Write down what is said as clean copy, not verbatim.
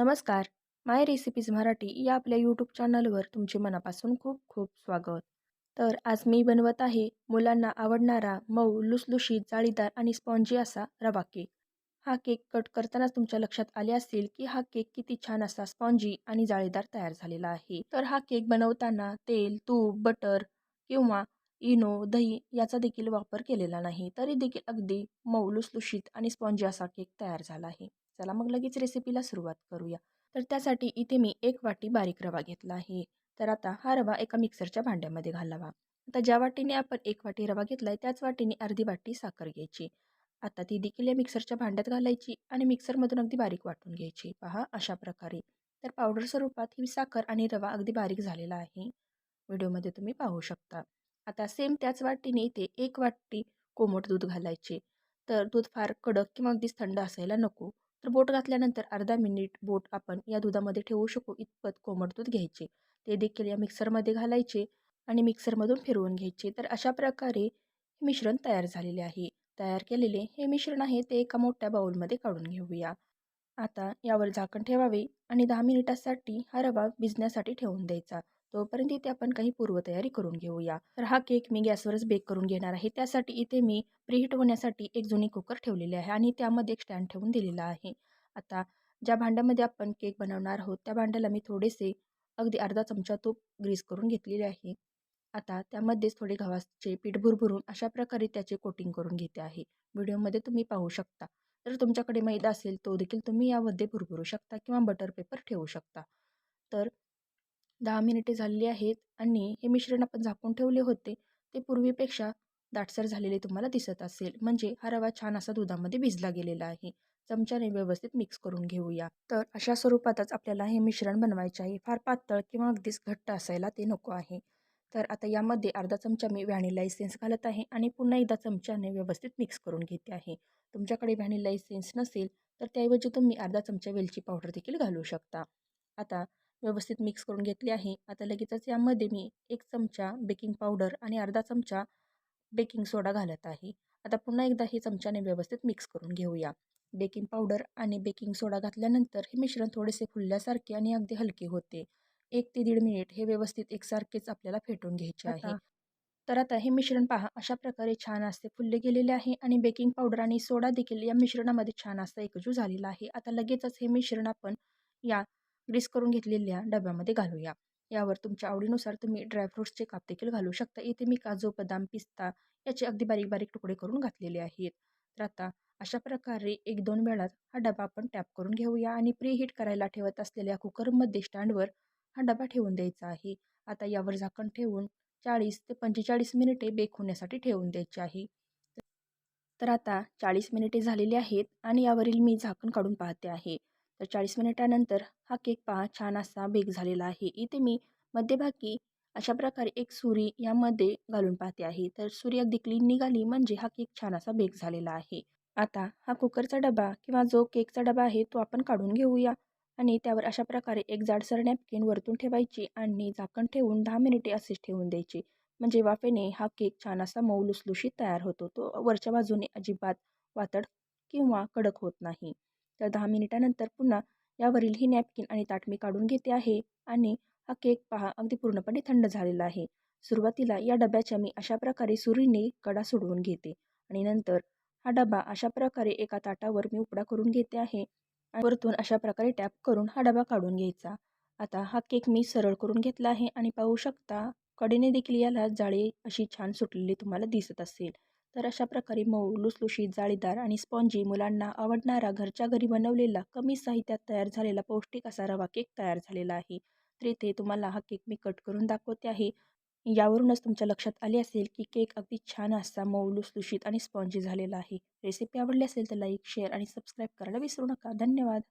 नमस्कार. माय रेसिपीज मराठी या आपल्या यूट्यूब चॅनलवर तुमचे मनापासून खूप खूप स्वागत. तर आज मी बनवत आहे मुलांना आवडणारा मऊ लुसलुशीत जाळीदार आणि स्पॉन्जी असा रवा केक. हा केक कट करतानाच तुमच्या लक्षात आले असेल की हा केक किती छान असा स्पॉन्जी आणि जाळीदार तयार झालेला आहे. तर हा केक बनवताना तेल, तूप, बटर किंवा इनो, दही याचा देखील वापर केलेला नाही, तरी देखील अगदी मऊ लुसलुशीत आणि स्पॉन्जी असा केक तयार झाला आहे. चला मग लगेच रेसिपीला सुरुवात करूया. तर त्यासाठी इथे मी 1 वाटी बारीक रवा घेतला आहे. तर आता हा रवा एका मिक्सरच्या भांड्यामध्ये घालावा. आता ज्या वाटीने आपण 1 वाटी रवा घेतलाय त्याच वाटीने अर्धी वाटी साखर घ्यायची. आता ती देखील या मिक्सरच्या भांड्यात घालायची आणि मिक्सरमधून अगदी बारीक वाटून घ्यायची. पहा अशा प्रकारे. तर पावडर स्वरूपात ही साखर आणि रवा अगदी बारीक झालेला आहे. व्हिडिओमध्ये तुम्ही पाहू शकता. आता सेम त्याच वाटीने इथे 1 वाटी कोमट दूध घालायचे. तर दूध फार कडक किंवा अगदीच थंड असायला नको. तर बोट घातल्यानंतर अर्धा मिनिट बोट आपण या दुधामध्ये ठेवू शकू इतपत कोमट दूध घ्यायचे. ते देखील या मिक्सरमध्ये घालायचे आणि मिक्सरमधून फिरवून घ्यायचे. तर अशा प्रकारे हे मिश्रण तयार झालेले आहे. तयार केलेले हे मिश्रण आहे ते एका मोठ्या बाउलमध्ये काढून घेऊया. आता यावर झाकण ठेवावे आणि 10 मिनिटासाठी हा रवा भिजण्यासाठी ठेवून द्यायचा. तोपर्यंत इथे आपण काही पूर्वतयारी करून घेऊया. तर हा केक मी गॅसवरच बेक करून घेणार आहे. त्यासाठी इथे मी प्रीहीट होण्यासाठी एक जुनी कुकर ठेवलेली आहे आणि त्यामध्ये एक स्टँड ठेवून दिलेला आहे. आता ज्या भांड्यामध्ये आपण केक बनवणार आहोत त्या भांड्याला मी थोडेसे अगदी अर्धा चमचा तूप ग्रीस करून घेतलेले आहे. आता त्यामध्येच थोडे गव्हाचे पीठ भुरभुरून अशा प्रकारे त्याचे कोटिंग करून घेते आहे. व्हिडिओमध्ये तुम्ही पाहू शकता. जर तुमच्याकडे मैदा असेल तो देखील तुम्ही यामध्ये भुरभरू शकता किंवा बटर पेपर ठेवू शकता. तर 10 मिनिटे झालेली आहेत आणि हे मिश्रण आपण झाकून ठेवले होते ते पूर्वीपेक्षा दाटसर झालेले तुम्हाला दिसत असेल. म्हणजे हा रवा छान असा दुधामध्ये भिजला गेलेला आहे. चमच्याने व्यवस्थित मिक्स करून घेऊया. तर अशा स्वरूपातच आपल्याला हे मिश्रण बनवायचे आहे. फार पातळ किंवा अगदीच घट्ट असायला ते नको आहे. तर आता यामध्ये अर्धा चमचा मी व्हॅनिला इसेन्स घालत आहे आणि पुन्हा एकदा चमच्याने व्यवस्थित मिक्स करून घेते आहे. तुमच्याकडे व्हॅनिला इसेन्स नसेल तर त्याऐवजी तुम्ही अर्धा चमचा वेलची पावडर देखील घालू शकता. आता व्यवस्थित मिक्स करून घेतले आहे. आता लगेचच यामध्ये मी 1 चमचा बेकिंग पावडर आणि अर्धा चमचा बेकिंग सोडा घालत आहे. आता पुन्हा एकदा हे चमच्याने व्यवस्थित मिक्स करून घेऊया. बेकिंग पावडर आणि बेकिंग सोडा घातल्यानंतर हे मिश्रण थोडेसे फुलल्यासारखे आणि अगदी हलके होते. 1 ते 1.5 मिनिट हे व्यवस्थित एकसारखेच आपल्याला फेटून घ्यायचे आहे. तर आता हे मिश्रण पहा अशा प्रकारे छान असे फुलले गेलेले आहे आणि बेकिंग पावडर आणि सोडा देखील या मिश्रणामध्ये छान असा एकजीव झालेला आहे. आता लगेचच हे मिश्रण आपण या ग्रीस करून घेतलेल्या डब्यामध्ये घालूया. यावर तुमच्या आवडीनुसार तुम्ही ड्रायफ्रुट्सचे काप देखील घालू शकता. इथे मी काजू, बदाम, पिस्ता याचे अगदी बारीक बारीक तुकडे करून घातलेले आहेत. तर आता अशा प्रकारे 1-2 वेळा हा डबा आपण टॅप करून घेऊया आणि प्रीहीट करायला ठेवत असलेल्या कुकरमध्ये स्टँडवर हा डबा ठेवून द्यायचा आहे. आता यावर झाकण ठेवून 40 ते 45 मिनिटे बेक होण्यासाठी ठेवून द्यायचे आहे. तर आता 40 मिनिटे झालेली आहेत आणि यावरील मी झाकण काढून पाहते आहे. तर 40 मिनिटानंतर हा केक पहा छान असा बेक झालेला आहे. इथे मी मध्यभागी अशा प्रकारे एक सुरी यामध्ये घालून पाहते आहे. तर सुरी अगदी क्लीन निघाली म्हणजे हा केक छान असा बेक झालेला आहे. आता हा कुकरचा डबा किंवा जो केकचा डबा आहे तो आपण काढून घेऊया आणि त्यावर अशा प्रकारे एक जाडसर नॅपकिन वरतून ठेवायची आणि झाकण ठेवून 10 मिनिटे असेच ठेवून द्यायचे. म्हणजे वाफेने हा केक छान असा मऊ लुसलुशीत तयार होतो. तो वरच्या बाजूने अजिबात वातड किंवा कडक होत नाही. तर 10 मिनिटानंतर पुन्हा यावरील ही नॅपकिन आणि ताट मी काढून घेते आहे आणि हा केक पहा अगदी पूर्णपणे थंड झालेला आहे. सुरुवातीला या डब्याच्या मी अशा प्रकारे सुरीने कडा सोडवून घेते आणि नंतर हा डबा अशा प्रकारे एका ताटावर मी उपडा करून घेते आहे आणि वरतून अशा प्रकारे टॅप करून हा डबा काढून घ्यायचा. आता हा केक मी सरळ करून घेतला आहे आणि पाहू शकता कडेने देखील याला जाळी अशी छान सुटलेली तुम्हाला दिसत असेल. तर अशा प्रकारे मऊ लुसलुशीत जाळीदार आणि स्पॉन्जी मुलांना आवडणारा घरच्या घरी बनवलेला कमी साहित्यात तयार झालेला पौष्टिक असा रवा केक तयार झालेला आहे. तर इथे तुम्हाला हा केक मी कट करून दाखवते आहे. यावरूनच तुमच्या लक्षात आले असेल की केक अगदी छान असा मऊ लुसलुशीत आणि स्पॉन्जी झालेला आहे. रेसिपी आवडली असेल तर लाईक, शेअर आणि सबस्क्राईब करायला विसरू नका. धन्यवाद.